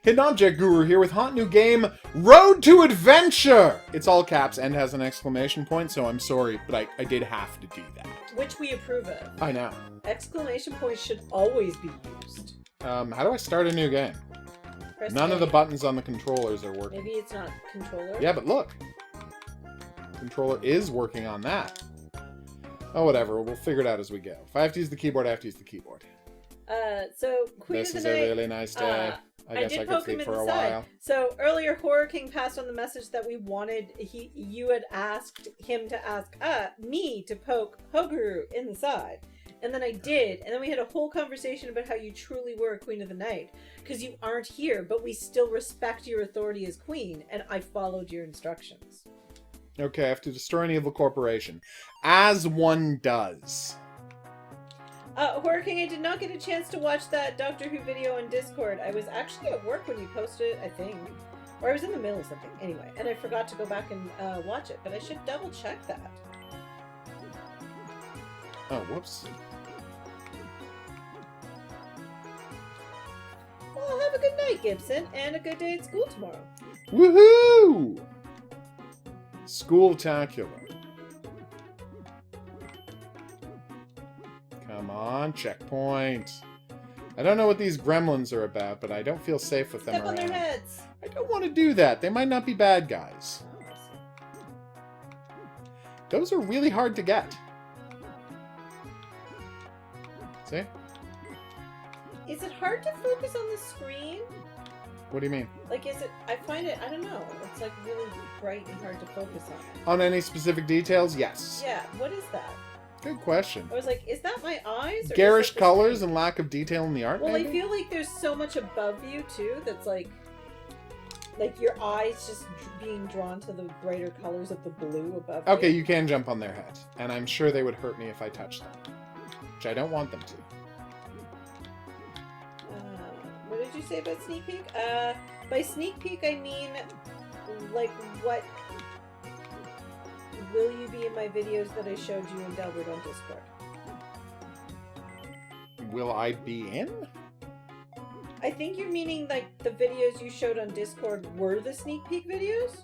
Hidden Object Guru here with hot new game, Road to Adventure! It's all caps and has an exclamation point, so I'm sorry, but I did have to do that. Which we approve of. I know. Exclamation points should always be used. How do I start a new game? Press None A. of the buttons on the controllers are working. Maybe it's not controller? Yeah, but look. Controller is working on that. Oh, whatever. We'll figure it out as we go. If I have to use the keyboard, I have to use the keyboard. So Queen This of is the Night, a really nice day. I guess I could sleep for a while. So earlier, Horror King passed on the message that we wanted. You had asked him to ask me to poke Hoguru in the side, and then I did, and then we had a whole conversation about how you truly were a Queen of the Night because you aren't here, but we still respect your authority as Queen, and I followed your instructions. Okay, I have to destroy an evil corporation, as one does. Horror King, I did not get a chance to watch that Doctor Who video on Discord. I was actually at work when you posted it, I think. Or I was in the middle of something. Anyway, and I forgot to go back and watch it, but I should double check that. Oh, whoops. Well, have a good night, Gibson, and a good day at school tomorrow. Woohoo! School-tacular. Come on, checkpoint. I don't know what these gremlins are about, but I don't feel safe with them Step on around. their heads. I don't want to do that. They might not be bad guys. Oh, I see. Those are really hard to get. See? Is it hard to focus on the screen? What do you mean? Like, is it... I find it... I don't know. It's, like, really bright and hard to focus on. On any specific details? Yes. Yeah, what is that? Good question. I was like, is that my eyes? Or Garish is that the colors screen? and lack of detail in the art, Well, maybe? I feel like there's so much above you, too, that's like your eyes just being drawn to the brighter colors of the blue above you. Okay, you can jump on their head, and I'm sure they would hurt me if I touched them. Which I don't want them to. What did you say about sneak peek? By sneak peek, I mean, like, what will you be in my videos that I showed you in Delbert on Discord? Will I be in? I think you're meaning, like, the videos you showed on Discord were the sneak peek videos?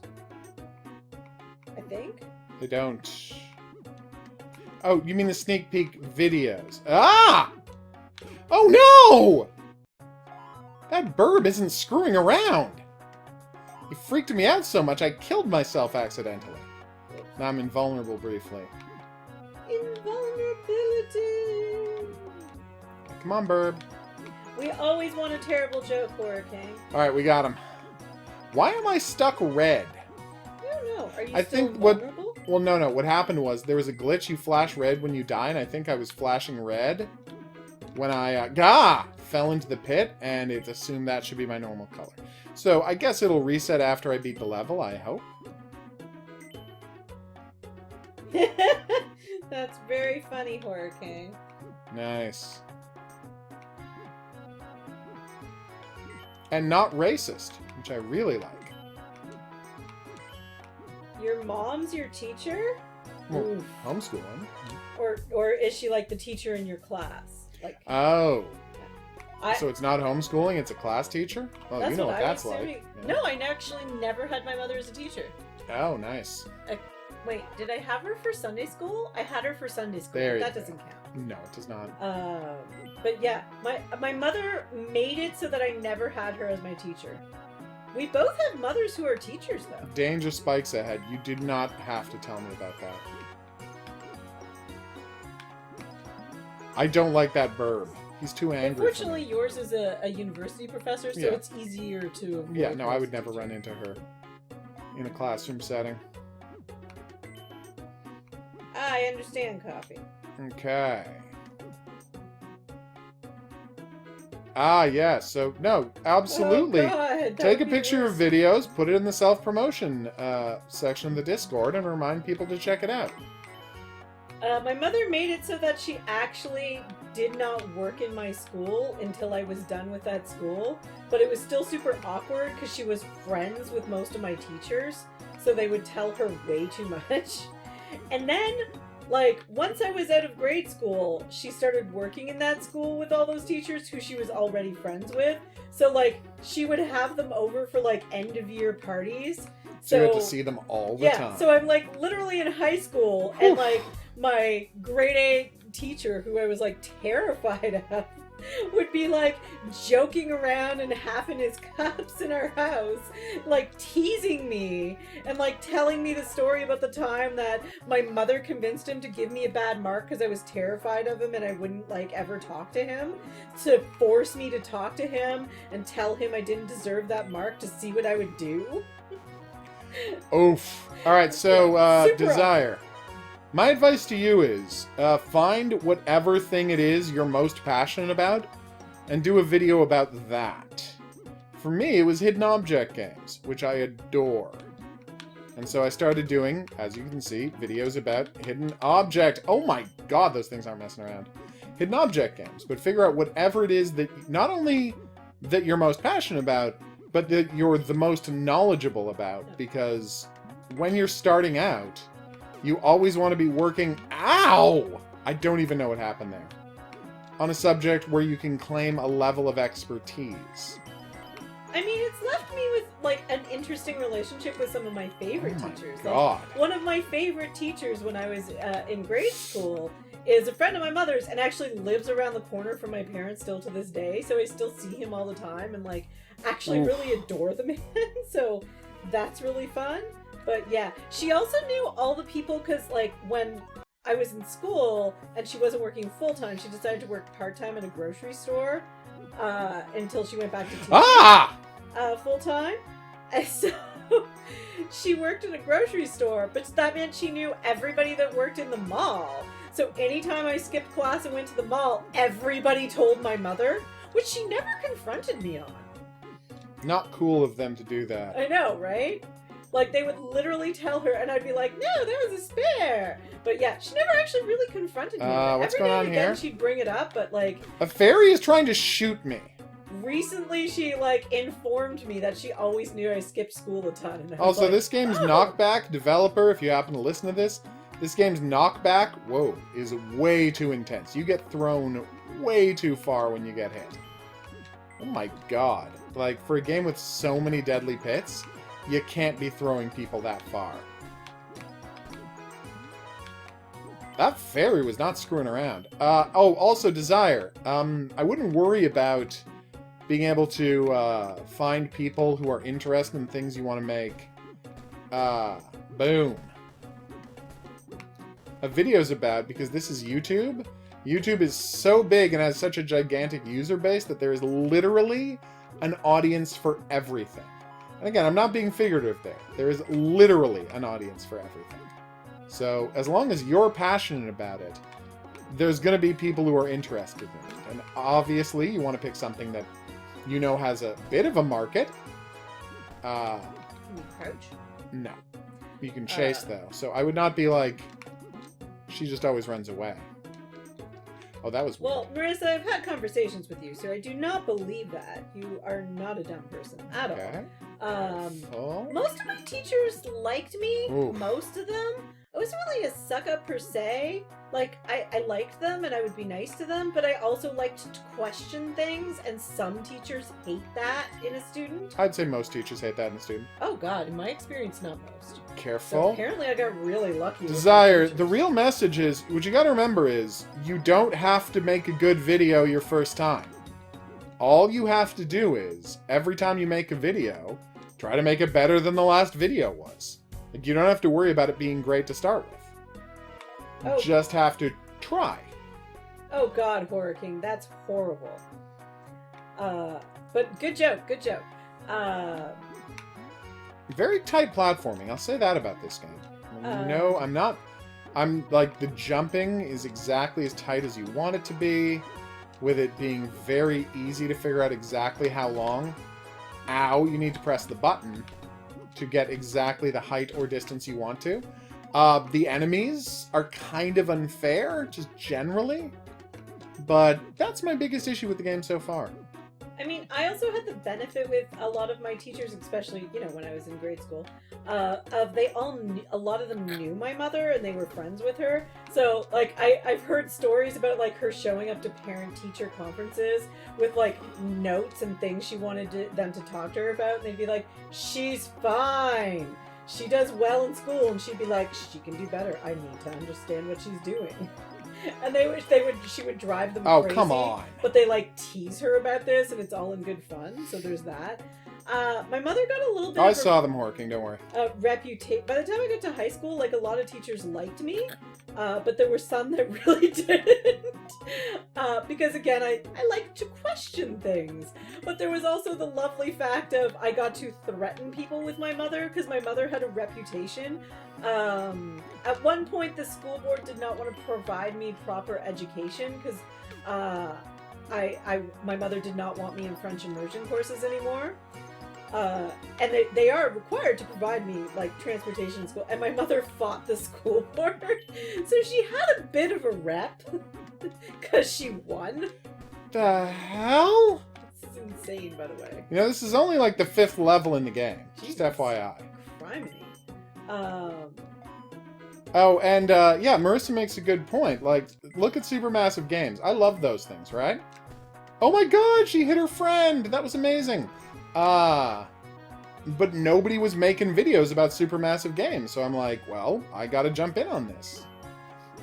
I think? They don't... Oh, you mean the sneak peek videos. Ah! Oh, no! That burb isn't screwing around. He freaked me out so much I killed myself accidentally. Now I'm invulnerable briefly. Invulnerability! Come on, burb. We always want a terrible joke, Horror King. Alright, we got him. Why am I stuck red? I don't know. Are you I still think what... vulnerable? Well, no. What happened was there was a glitch. You flash red when you die, and I think I was flashing red when I fell into the pit, and it assumed that should be my normal color. So I guess it'll reset after I beat the level, I hope. That's very funny, Horror King. Nice. And not racist, which I really like. Your mom's your teacher? Well, Oof. homeschooling. Or is she like the teacher in your class? Like, Oh. I, So it's not homeschooling, it's a class teacher? Well, that's you know what I that's was like. assuming. Yeah. No, I actually never had my mother as a teacher. Oh, nice. Wait, did I have her for Sunday school? I had her for Sunday school. There That you go. doesn't count. No, it does not. But yeah, my mother made it so that I never had her as my teacher. We both have mothers who are teachers, though. Danger spikes ahead. You did not have to tell me about that. I don't like that burb. He's too angry. Unfortunately, yours is a university professor, so Yeah. it's easier to avoid. Yeah, no, I would those never teachers. run into her in a classroom setting. I understand, Coffee. Okay. Ah, yes. So, no, absolutely. Oh, God, that Take a would be picture worse. of videos, put it in the self-promotion section of the Discord, and remind people to check it out. My mother made it so that she actually did not work in my school until I was done with that school, but it was still super awkward because she was friends with most of my teachers, so they would tell her way too much. And then like, once I was out of grade school, she started working in that school with all those teachers who she was already friends with. So, like, she would have them over for, like, end-of-year parties. So you had to see them all the time. Yeah, so I'm, like, literally in high school, and, like, my grade 8 teacher, who I was, like, terrified of, would be, like, joking around and having his cups in our house, like, teasing me, and, like, telling me the story about the time that my mother convinced him to give me a bad mark because I was terrified of him and I wouldn't, like, ever talk to him, to force me to talk to him and tell him I didn't deserve that mark to see what I would do. Oof. Alright, so, Super Desire. My advice to you is, find whatever thing it is you're most passionate about, and do a video about that. For me, it was hidden object games, which I adore. And so I started doing, as you can see, videos about hidden object. Oh my god, those things aren't messing around. Hidden object games. But figure out whatever it is that, not only that you're most passionate about, but that you're the most knowledgeable about. Because when you're starting out, you always want to be working... Ow! I don't even know what happened there. On a subject where you can claim a level of expertise. I mean, it's left me with, like, an interesting relationship with some of my favorite teachers. God. Like, one of my favorite teachers when I was in grade school is a friend of my mother's and actually lives around the corner from my parents still to this day. So I still see him all the time and, like, actually really adore the man. So that's really fun. But yeah, she also knew all the people because, like, when I was in school and she wasn't working full-time, she decided to work part-time at a grocery store until she went back to teaching full-time. And so she worked in a grocery store, but that meant she knew everybody that worked in the mall. So anytime I skipped class and went to the mall, everybody told my mother, which she never confronted me on. Not cool of them to do that. I know, right? Like, they would literally tell her, and I'd be like, no, there was a spare. But yeah, she never actually really confronted me. What's going on here? She'd bring it up, but, like... A fairy is trying to shoot me. Recently, she, like, informed me that she always knew I skipped school a ton. And also, like, this game's knockback, developer, if you happen to listen to this game's knockback, whoa, is way too intense. You get thrown way too far when you get hit. Oh my god. Like, for a game with so many deadly pits... You can't be throwing people that far. That fairy was not screwing around. Also, Desire. I wouldn't worry about being able to find people who are interested in things you want to make. Boom. A video's about, because this is YouTube. YouTube is so big and has such a gigantic user base that there is literally an audience for everything. And again, I'm not being figurative there. There is literally an audience for everything. So, as long as you're passionate about it, there's going to be people who are interested in it. And obviously, you want to pick something that you know has a bit of a market. Can you crouch? No. You can chase, though. So I would not be like, she just always runs away. Oh, that was weird. Well, Marissa, I've had conversations with you, so I do not believe that. You are not a dumb person at all. Most of my teachers liked me. Oof. Most of them. I wasn't really a suck-up per se. Like, I liked them and I would be nice to them, but I also liked to question things, and some teachers hate that in a student. I'd say most teachers hate that in a student. Oh god, in my experience, not most. Careful. So apparently I got really lucky. Desire, the real message is, what you gotta remember is, you don't have to make a good video your first time. All you have to do is, every time you make a video, try to make it better than the last video was. Like, you don't have to worry about it being great to start with. You just have to try. Oh god, Horror King, that's horrible. But good joke, good joke. Very tight platforming, I'll say that about this game. No, I'm not... I'm, like, the jumping is exactly as tight as you want it to be, with it being very easy to figure out exactly how long. Ow, you need to press the button to get exactly the height or distance you want to. The enemies are kind of unfair, just generally. But that's my biggest issue with the game so far. I mean, I also had the benefit with a lot of my teachers, especially, when I was in grade school, of a lot of them knew my mother and they were friends with her. So, like, I've heard stories about, like, her showing up to parent-teacher conferences with, like, notes and things she wanted them to talk to her about. And they'd be like, she's fine. She does well in school. And she'd be like, she can do better. I need to understand what she's doing. And she would drive them crazy. Oh, come on. But they, like, tease her about this, and it's all in good fun, so there's that. My mother got a little bit I saw them working, don't worry. Reputation. By the time I got to high school, like, a lot of teachers liked me, but there were some that really didn't. Because, again, I like to question things. But there was also the lovely fact of I got to threaten people with my mother, because my mother had a reputation. At one point, the school board did not want to provide me proper education, because my mother did not want me in French immersion courses anymore. And they are required to provide me, like, transportation in school. And my mother fought the school board. So she had a bit of a rep. Because she won. The hell? This is insane, by the way. You know, this is only, like, the 5th level in the game. Jesus. Just FYI. Criminy. Oh, and, yeah, Marissa makes a good point. Like, look at Supermassive Games. I love those things, right? Oh my god, she hit her friend! That was amazing! But nobody was making videos about Supermassive Games, so I'm like, well, I gotta jump in on this.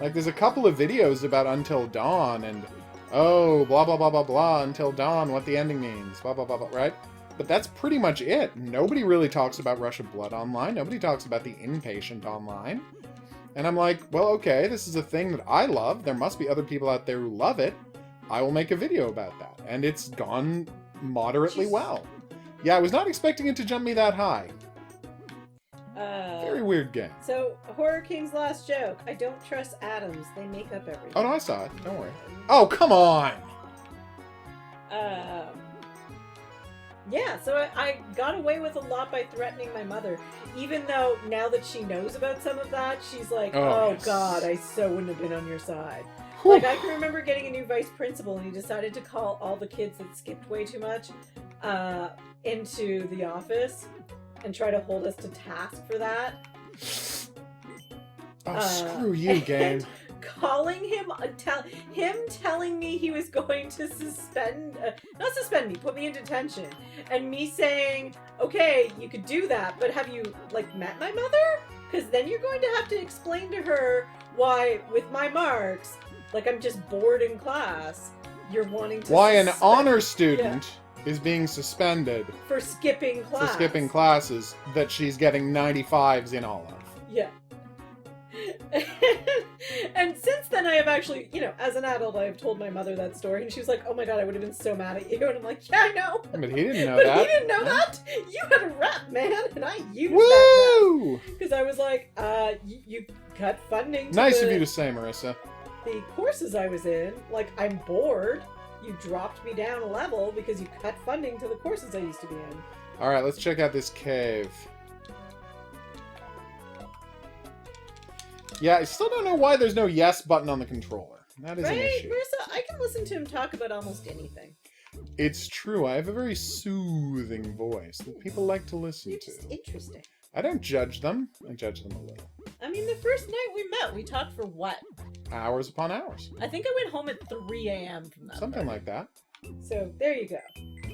Like, there's a couple of videos about Until Dawn, and, oh, blah blah blah blah blah, Until Dawn, what the ending means, blah blah blah blah, right? But that's pretty much it. Nobody really talks about Rush of Blood Online. Nobody talks about the Inpatient Online. And I'm like, well, okay, this is a thing that I love. There must be other people out there who love it. I will make a video about that. And it's gone moderately well. Yeah, I was not expecting it to jump me that high. Very weird game. So, Horror King's last joke. I don't trust atoms. They make up everything. Oh, no, I saw it. Don't worry. Oh, come on! Yeah, so I got away with a lot by threatening my mother. Even though now that she knows about some of that, she's like, oh yes. God, I so wouldn't have been on your side. Whew. Like, I can remember getting a new vice principal, and he decided to call all the kids that skipped way too much into the office and try to hold us to task for that. Oh, screw you, game. Calling him, telling me he was going to not suspend me, put me in detention, and me saying, okay, you could do that, but have you, like, met my mother? Because then you're going to have to explain to her why, with my marks, like, I'm just bored in class, you're wanting to Why an honor student is being suspended for skipping class. For skipping classes that she's getting 95s in all of. Yeah. And since then I have actually, as an adult, I have told my mother that story, and she was like, oh my god, I would have been so mad at you. And I'm like, yeah, I know. But he didn't know but that. He didn't know that. You had a rep, man, and I used Woo! that rep. Because I was like, you cut funding to Nice of you to say, Marissa. The courses I was in, like, I'm bored. You dropped me down a level because you cut funding to the courses I used to be in. Alright, let's check out this cave. Yeah, I still don't know why there's no yes button on the controller. That is an issue. Marissa, I can listen to him talk about almost anything. It's true. I have a very soothing voice that people like to listen You're to. just interesting. I don't judge them. I judge them a little. I mean, the first night we met, we talked for what? Hours upon hours. I think I went home at 3 a.m. from that. Something like that. So, there you go.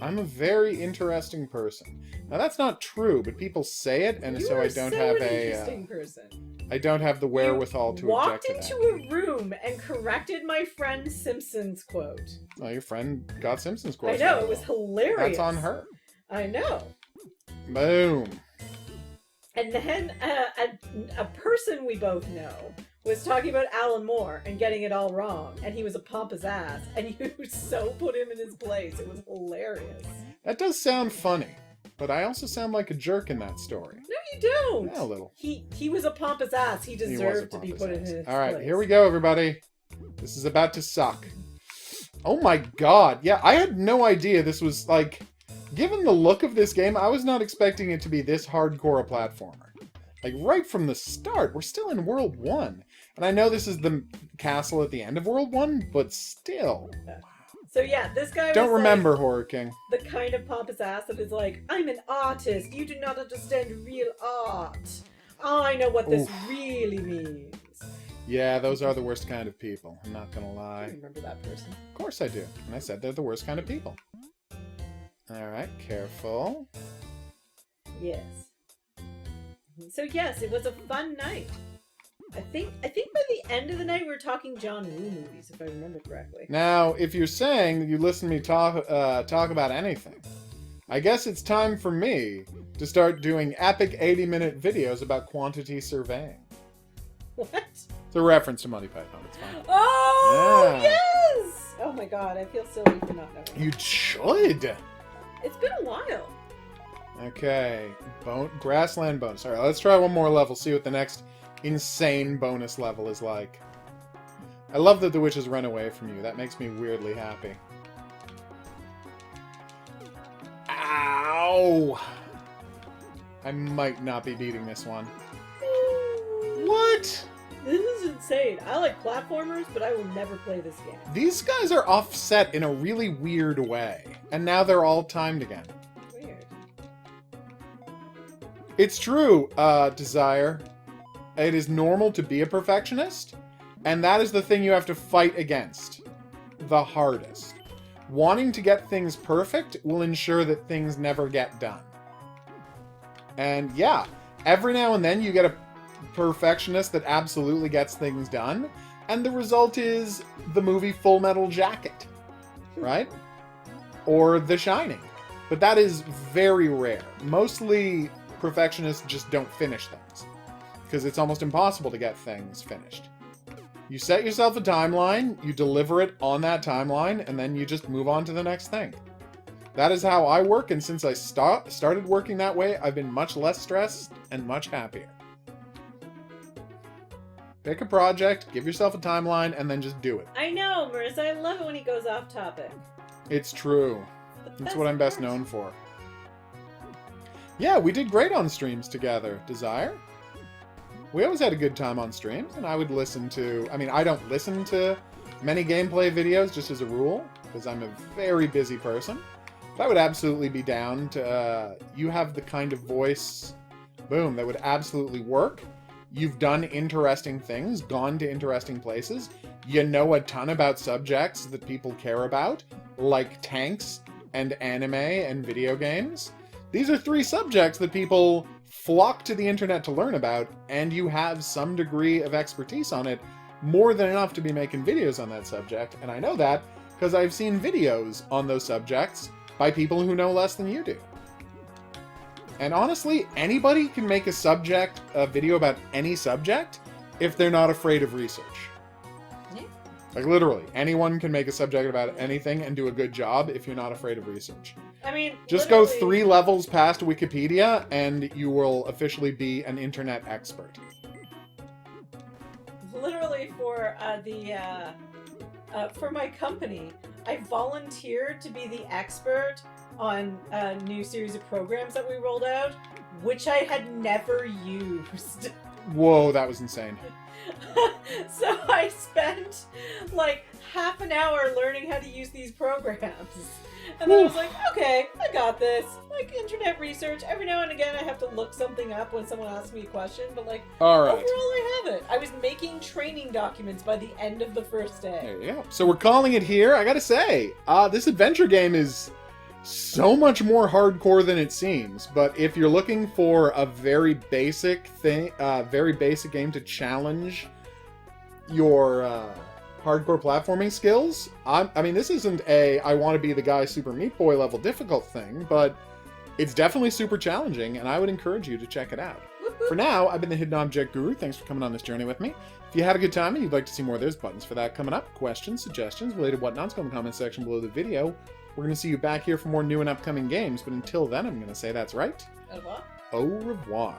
I'm a very interesting person. Now, that's not true, but people say it, and so I don't have an a... interesting person. I don't have the wherewithal to object to that. You walked into a room and corrected my friend Simpson's quote. Well, your friend got Simpson's quote. I know, it was hilarious. That's on her. I know. Boom. And then a person we both know was talking about Alan Moore and getting it all wrong, and he was a pompous ass, and you so put him in his place. It was hilarious. That does sound funny, but I also sound like a jerk in that story. No, you don't. Yeah, a little. He was a pompous ass. He deserved to be put in his place. All right, here we go, everybody. This is about to suck. Oh my god. Yeah, I had no idea this was, like... Given the look of this game, I was not expecting it to be this hardcore a platformer. Like, right from the start, we're still in World 1. And I know this is the castle at the end of World 1, but still. Yeah. So yeah, this guy Don't was remember Horror King. like the kind of pompous ass that is like, I'm an artist. You do not understand real art. I know what this really means. Yeah, those are the worst kind of people. I'm not gonna I lie. remember that person. Of course I do. And I said they're the worst kind of people. Alright, careful. Yes. So yes, it was a fun night. I think by the end of the night we were talking John Woo movies, if I remember correctly. Now, if you're saying that you listen to me talk about anything, I guess it's time for me to start doing epic 80-minute videos about quantity surveying. What? It's a reference to Monty Python, it's fine. Oh, Yeah. yes! Oh my god, I feel silly for not knowing. You should! It's been a while. Okay, grassland bonus. Alright, let's try one more level, see what the next insane bonus level is like. I love that the witches run away from you. That makes me weirdly happy. Ow! I might not be beating this one. What? This is insane. I like platformers, but I will never play this game. These guys are offset in a really weird way. And now they're all timed again. Weird. It's true, Desire. It is normal to be a perfectionist, and that is the thing you have to fight against the hardest. Wanting to get things perfect will ensure that things never get done. And yeah, every now and then you get a perfectionist that absolutely gets things done, and the result is the movie Full Metal Jacket, right? Or The Shining. But that is very rare. Mostly perfectionists just don't finish things, because it's almost impossible to get things finished. You set yourself a timeline, you deliver it on that timeline, and then you just move on to the next thing. That is how I work, and since I started working that way, I've been much less stressed and much happier. Pick a project, give yourself a timeline, and then just do it. I know, Marissa. I love it when he goes off topic. It's true. The That's what I'm best known for. Yeah, we did great on streams together, Desire. We always had a good time on streams, and I would listen to... I mean, I don't listen to many gameplay videos, just as a rule, because I'm a very busy person. But I would absolutely be down to... you have the kind of voice, boom, that would absolutely work. You've done interesting things, gone to interesting places. You know a ton about subjects that people care about, like tanks and anime and video games. These are 3 subjects that people flock to the internet to learn about, and you have some degree of expertise on it, more than enough to be making videos on that subject, and I know that because I've seen videos on those subjects by people who know less than you do. And honestly, anybody can make a video about any subject if they're not afraid of research. Yeah. Like literally, anyone can make a subject about anything and do a good job if you're not afraid of research. I mean, Just go 3 levels past Wikipedia and you will officially be an internet expert. Literally for my company, I volunteered to be the expert on a new series of programs that we rolled out, which I had never used. Whoa, that was insane. So I spent like half an hour learning how to use these programs. And then I was like, okay, I got this. Like internet research, every now and again I have to look something up when someone asks me a question, but like Alright. overall I have it. I was making training documents by the end of the first day. There you go. So we're calling it here. I gotta say, this adventure game is so much more hardcore than it seems. But if you're looking for a very basic game to challenge your hardcore platforming skills, I mean, this isn't a I want to be the guy Super Meat Boy level difficult thing, but it's definitely super challenging, and I would encourage you to check it out. For now, I've been the Hidden Object Guru. Thanks for coming on this journey with me. If you had a good time and you'd like to see more, there's buttons for that coming up. Questions, suggestions, related whatnots, go in the comment section below the video. We're going to see you back here for more new and upcoming games, but until then, I'm going to say that's right. Au revoir. Au revoir.